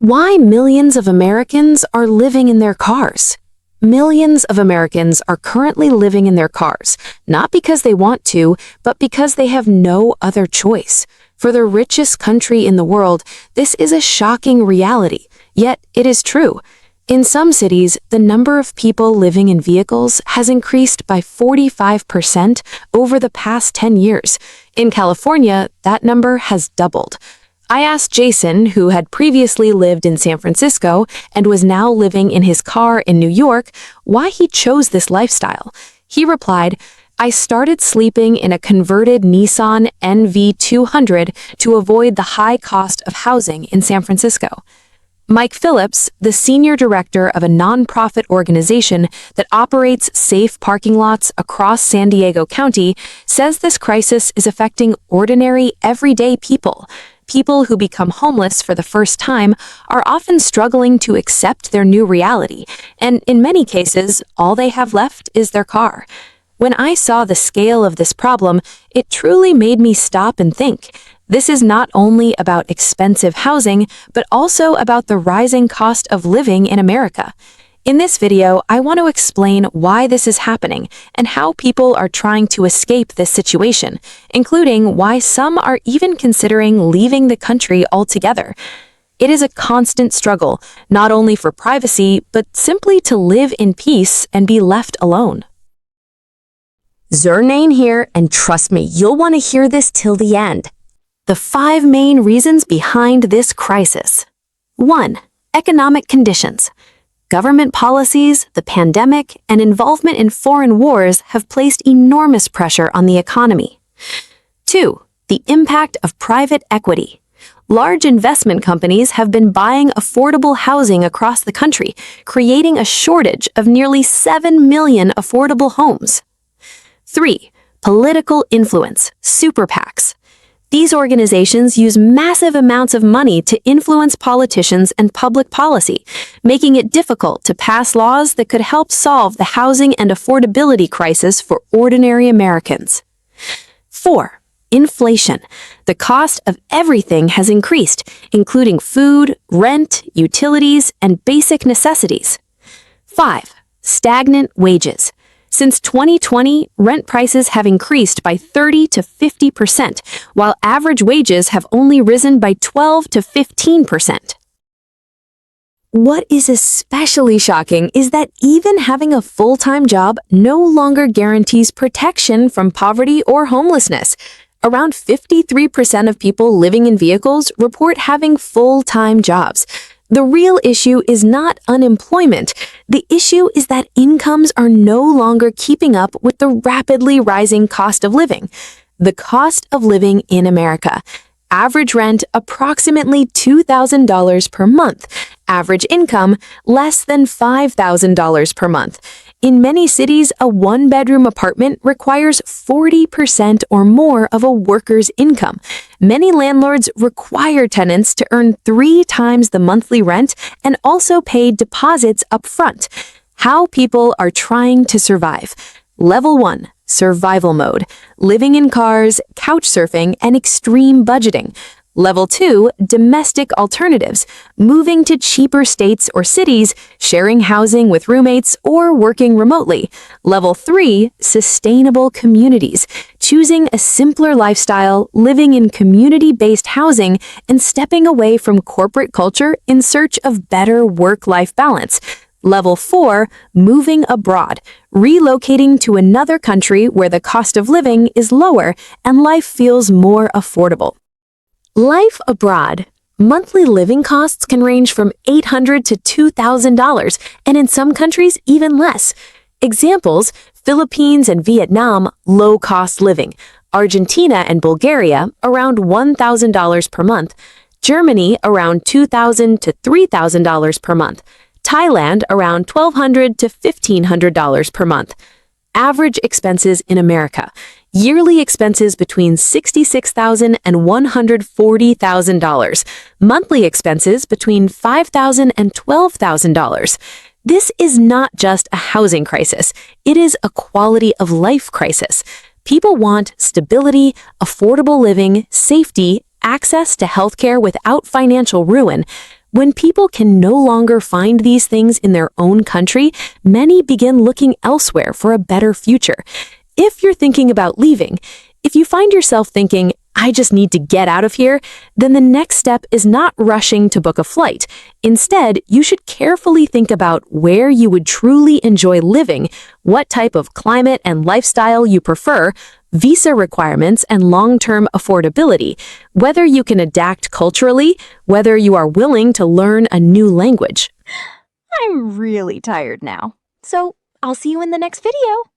Why millions of Americans are living in their cars. Millions of Americans are currently living in their cars, not because they want to, but because they have no other choice. For the richest country in the world, this is a shocking reality, yet it is true. In some cities, the number of people living in vehicles has increased by 45% over the past 10 years. In California, that number has doubled. I asked Jason, who had previously lived in San Francisco and was now living in his car in New York, why he chose this lifestyle. He replied, "I started sleeping in a converted Nissan NV200 to avoid the high cost of housing in San Francisco." Mike Phillips, the senior director of a nonprofit organization that operates safe parking lots across San Diego County, says this crisis is affecting ordinary, everyday people. People who become homeless for the first time are often struggling to accept their new reality, and in many cases, all they have left is their car. When I saw the scale of this problem, it truly made me stop and think. This is not only about expensive housing, but also about the rising cost of living in America. In this video, I want to explain why this is happening and how people are trying to escape this situation, including why some are even considering leaving the country altogether. It is a constant struggle, not only for privacy, but simply to live in peace and be left alone. Zernane here, and trust me, you'll want to hear this till the end. The 5 main reasons behind this crisis. 1. Economic conditions. Government policies, the pandemic, and involvement in foreign wars have placed enormous pressure on the economy. 2. The impact of private equity. Large investment companies have been buying affordable housing across the country, creating a shortage of nearly 7 million affordable homes. 3. Political influence, super PACs. These organizations use massive amounts of money to influence politicians and public policy, making it difficult to pass laws that could help solve the housing and affordability crisis for ordinary Americans. 4. Inflation. The cost of everything has increased, including food, rent, utilities, and basic necessities. 5. Stagnant wages. Since 2020, rent prices have increased by 30 to 50%, while average wages have only risen by 12 to 15%. What is especially shocking is that even having a full-time job no longer guarantees protection from poverty or homelessness. Around 53% of people living in vehicles report having full-time jobs. The real issue is not unemployment. The issue is that incomes are no longer keeping up with the rapidly rising cost of living. The cost of living in America. Average rent approximately $2,000 per month. Average income less than $5,000 per month. In many cities, a one-bedroom apartment requires 40% or more of a worker's income. Many landlords require tenants to earn 3 times the monthly rent and also pay deposits up front. How people are trying to survive. Level 1, survival mode, living in cars, couch surfing, and extreme budgeting. Level 2, domestic alternatives, moving to cheaper states or cities, sharing housing with roommates, or working remotely. Level 3, sustainable communities, choosing a simpler lifestyle, living in community-based housing, and stepping away from corporate culture in search of better work-life balance. Level 4, moving abroad, relocating to another country where the cost of living is lower and life feels more affordable. Life abroad. Monthly living costs can range from $800 to $2,000, and in some countries, even less. Examples: Philippines and Vietnam, low-cost living. Argentina and Bulgaria, around $1,000 per month. Germany, around $2,000 to $3,000 per month. Thailand, around $1,200 to $1,500 per month. Average expenses in America. Yearly expenses between $66,000 and $140,000. Monthly expenses between $5,000 and $12,000. This is not just a housing crisis. It is a quality of life crisis. People want stability, affordable living, safety, access to healthcare without financial ruin. When people can no longer find these things in their own country, many begin looking elsewhere for a better future. If you're thinking about leaving, if you find yourself thinking, I just need to get out of here, then the next step is not rushing to book a flight. Instead, you should carefully think about where you would truly enjoy living, what type of climate and lifestyle you prefer, visa requirements and long-term affordability, whether you can adapt culturally, whether you are willing to learn a new language. I'm really tired now, so I'll see you in the next video.